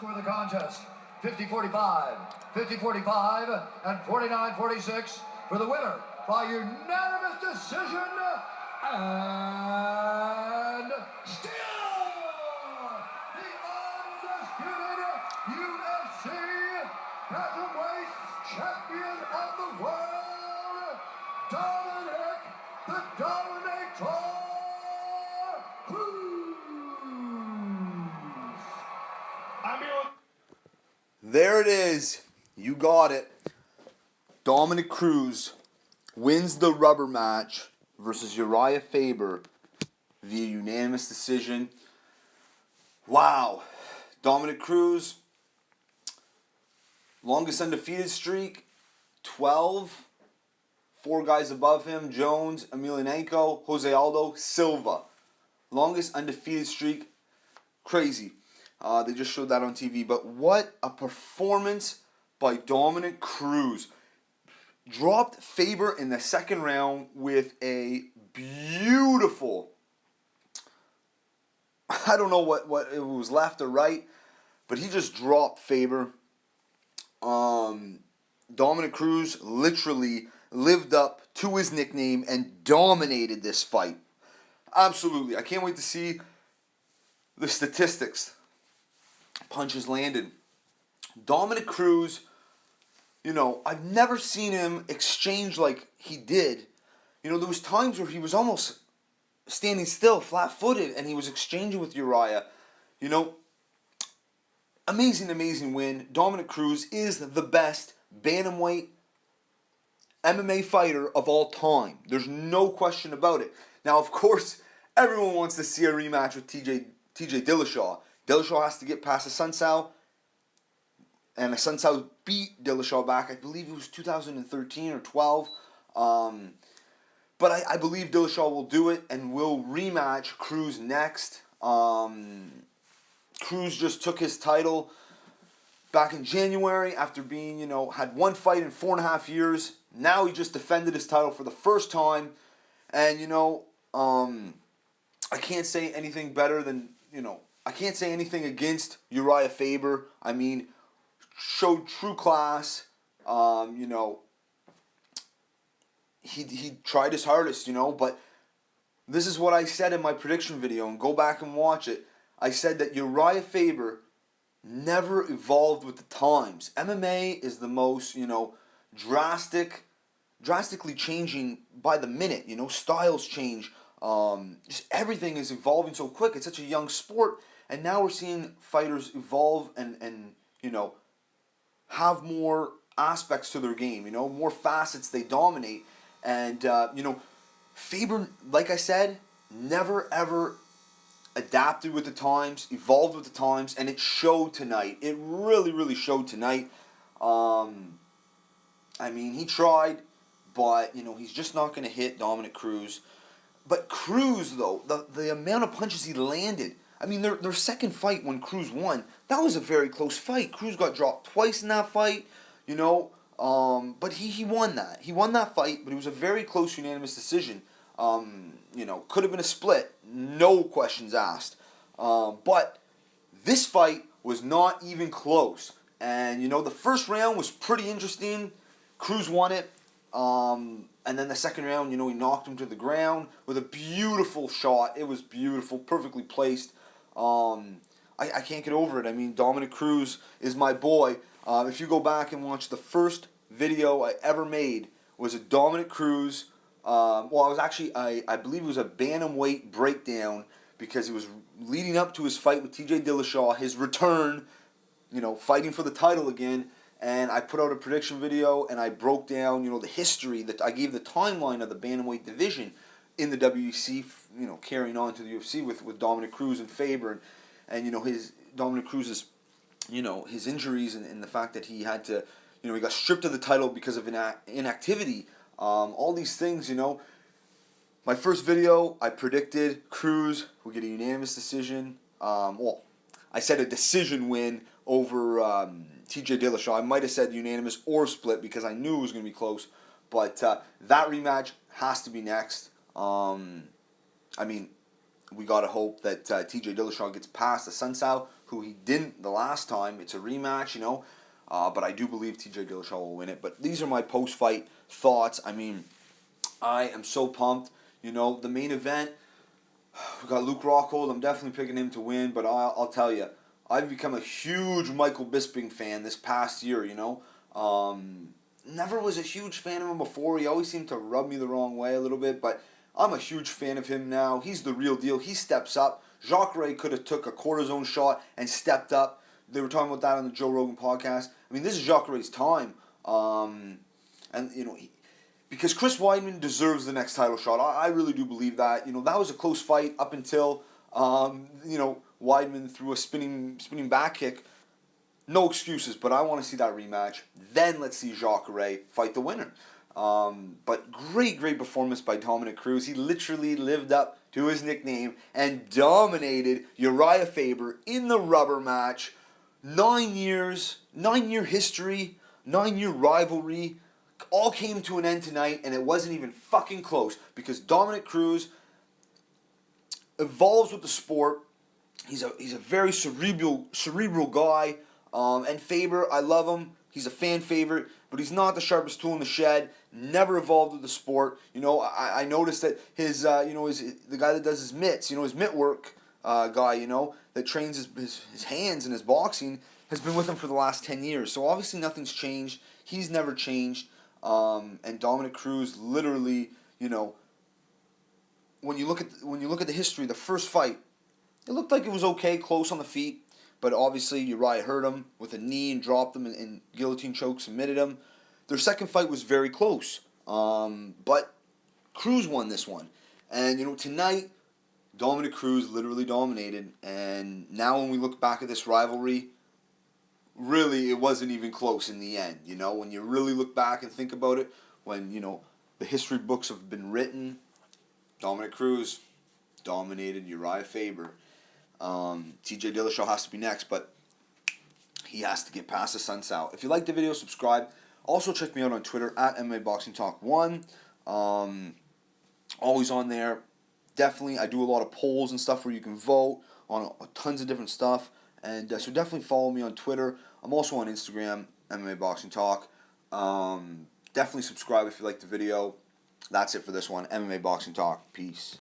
score of the contest. 50-45, 50-45, and 49-46 for the winner by unanimous decision and still the undisputed UFC Bantamweight Champion of the world, Dominick the Dominator Cruz. There it is. You got it. Dominick Cruz wins the rubber match versus Urijah Faber via unanimous decision. Wow. Dominick Cruz, longest undefeated streak, 12. 4 guys above him, Jones, Emelianenko, Jose Aldo, Silva. Longest undefeated streak. Crazy. They just showed that on TV. But what a performance by Dominick Cruz. Dropped Faber in the second round with a beautiful, I don't know what it was, left or right, but he just dropped Faber. Dominick Cruz literally lived up to his nickname and dominated this fight. Absolutely. I can't wait to see the statistics. Punches landed. Dominick Cruz, I've never seen him exchange like he did. There was times where he was almost standing still, flat-footed, and he was exchanging with Urijah. Amazing win. Dominick Cruz is the best bantamweight MMA fighter of all time. There's no question about it. Now, of course, everyone wants to see a rematch with TJ Dillashaw. Dillashaw has to get past Assunção, and Assunção beat Dillashaw back. I believe it was 2013 or 12. But I believe Dillashaw will do it and will rematch Cruz next. Cruz just took his title back in January after being, had one fight in 4.5 years. Now he just defended his title for the first time. And, I can't say anything better than, I can't say anything against Urijah Faber. I mean, showed true class. He tried his hardest, but this is what I said in my prediction video, and go back and watch it. I said that Urijah Faber never evolved with the times. MMA is the most, drastically changing by the minute. Styles change. Just everything is evolving so quick. It's such a young sport, and now we're seeing fighters evolve and have more aspects to their game. More facets they dominate, and Faber, like I said, never ever adapted with the times, evolved with the times, and it showed tonight. It really showed tonight. He tried, but he's just not going to hit Dominick Cruz. But Cruz, though, the amount of punches he landed. Their second fight when Cruz won, that was a very close fight. Cruz got dropped twice in that fight, but he won that. He won that fight, but it was a very close unanimous decision. Could have been a split, no questions asked. But this fight was not even close. And, the first round was pretty interesting. Cruz won it. And then the second round, he knocked him to the ground with a beautiful shot. It was beautiful, perfectly placed. I can't get over it. Dominick Cruz is my boy. If you go back and watch the first video I ever made, was a Dominick Cruz. I believe it was a bantamweight breakdown, because it was leading up to his fight with TJ Dillashaw, his return, fighting for the title again. And I put out a prediction video, and I broke down, the history, that I gave the timeline of the bantamweight division in the WEC, carrying on to the UFC with Dominick Cruz and Faber, and Dominick Cruz's, his injuries, and the fact that he had to, he got stripped of the title because of inactivity. All these things, My first video, I predicted Cruz would get a unanimous decision. I said a decision win over TJ Dillashaw. I might have said unanimous or split, because I knew it was going to be close. But that rematch has to be next. We got to hope that TJ Dillashaw gets past Assunção, who he didn't the last time. It's a rematch, you know. But I do believe TJ Dillashaw will win it. But these are my post-fight thoughts. I mean, I am so pumped. You know, the main event, we got Luke Rockhold. I'm definitely picking him to win. But I'll tell you, I've become a huge Michael Bisping fan this past year, you know. Never was a huge fan of him before. He always seemed to rub me the wrong way a little bit. But I'm a huge fan of him now. He's the real deal. He steps up. Jacare could have took a cortisone shot and stepped up. They were talking about that on the Joe Rogan podcast. I mean, this is Jacare's time. And, you know, because Chris Weidman deserves the next title shot. I really do believe that. You know, that was a close fight up until, you know, Weidman threw a spinning back kick. No excuses, but I want to see that rematch. Then let's see Jacare fight the winner. But great performance by Dominick Cruz. He literally lived up to his nickname and dominated Urijah Faber in the rubber match. 9 years, 9-year history, 9-year rivalry, all came to an end tonight, and it wasn't even fucking close because Dominick Cruz evolves with the sport. He's a very cerebral guy, and Faber, I love him. He's a fan favorite, but he's not the sharpest tool in the shed. Never evolved with the sport. You know, I noticed that his the guy that does his mitts, you know, his mitt work guy, you know, that trains his hands and his boxing, has been with him for the last 10 years. So obviously nothing's changed. He's never changed. And Dominick Cruz, literally, you know, when you look at the history, the first fight, it looked like it was okay, close on the feet. But obviously, Uriah hurt him with a knee and dropped him and guillotine choke, submitted him. Their second fight was very close. But Cruz won this one. And, you know, tonight, Dominick Cruz literally dominated. And now when we look back at this rivalry, really, it wasn't even close in the end. You know, when you really look back and think about it, when, you know, the history books have been written, Dominick Cruz dominated Urijah Faber. TJ Dillashaw has to be next, but he has to get past the sunset. If you like the video, subscribe. Also, check me out on Twitter at MMA Boxing Talk 1. Always on there. Definitely, I do a lot of polls and stuff where you can vote on tons of different stuff. And so definitely follow me on Twitter. I'm also on Instagram, MMA Boxing Talk. Definitely subscribe if you like the video. That's it for this one. MMA Boxing Talk. Peace.